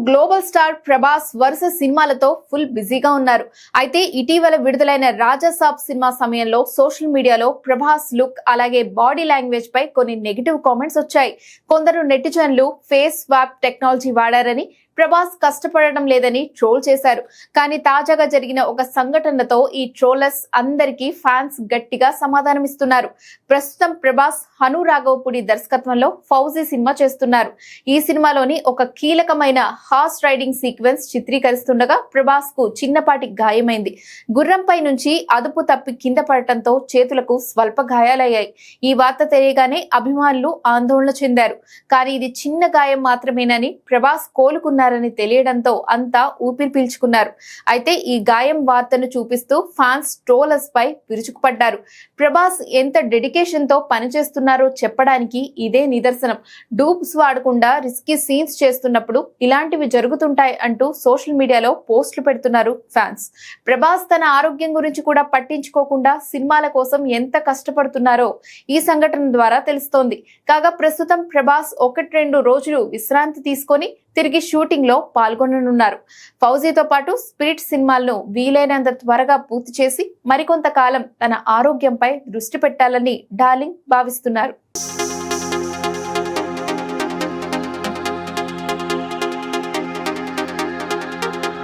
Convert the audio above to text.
Global star Prabhas వరుస సినిమాలతో full బిజీగా ఉన్నారు. అయితే ఇటీవల విడుదలైన రాజాసాబ్ సినిమా సమయంలో సోషల్ మీడియాలో ప్రభాస్ లుక్ అలాగే బాడీ లాంగ్వేజ్ పై కొన్ని నెగిటివ్ కామెంట్స్ వచ్చాయి. కొందరు నెటిజన్లు ఫేస్ స్వాప్ టెక్నాలజీ వాడారని, ప్రభాస్ కష్టపడడం లేదని ట్రోల్ చేశారు. కానీ తాజాగా జరిగిన ఒక సంఘటనతో ఈ ట్రోలర్స్ అందరికీ ఫ్యాన్స్ గట్టిగా సమాధానమిస్తున్నారు. ప్రస్తుతం ప్రభాస్ హను రాఘవపూడి దర్శకత్వంలో ఫౌజీ సినిమా చేస్తున్నారు. ఈ సినిమాలోని ఒక కీలకమైన హార్స్ రైడింగ్ సీక్వెన్స్ చిత్రీకరిస్తుండగా ప్రభాస్ కు చిన్నపాటి గాయమైంది. గుర్రంపై నుంచి అదుపు తప్పి కింద పడటంతో చేతులకు స్వల్ప గాయాలయ్యాయి. ఈ వార్త తెలియగానే అభిమానులు ఆందోళన చెందారు. కానీ ఇది చిన్న గాయం మాత్రమేనని, ప్రభాస్ కోలుకున్నారని తెలియడంతో అంతా ఊపిరి పీల్చుకున్నారు. అయితే ఈ గాయం వార్తను చూపిస్తూ ఫ్యాన్స్ ట్రోలర్స్ పై విరుచుకుపడ్డారు. ప్రభాస్ ఎంత డెడికేషన్ తో పనిచేస్తున్నారో చెప్పడానికి ఇదే నిదర్శనం. డూప్స్ వాడకుండా రిస్కీ సీన్స్ చేస్తున్నప్పుడు ఇలాంటివి జరుగుతుంటాయి అంటూ సోషల్ మీడియాలో పోస్టులు పెడుతున్నారు ఫ్యాన్స్. ప్రభాస్ తన ఆరోగ్యం గురించి కూడా పట్టించుకోకుండా సినిమాల కోసం ఎంత కష్టపడుతున్నారో ఈ సంఘటన ద్వారా తెలుస్తోంది. కాగా ప్రస్తుతం ప్రభాస్ 1-2 రోజులు విశ్రాంతి తీసుకొని తిరిగి షూటింగ్ లో పాల్గొననున్నారు. ఫౌజీతో పాటు స్పిరిట్ సినిమాలను వీలైనంత త్వరగా పూర్తి చేసి మరికొంతకాలం తన ఆరోగ్యంపై దృష్టి పెట్టాలని డార్లింగ్ భావిస్తున్నారు.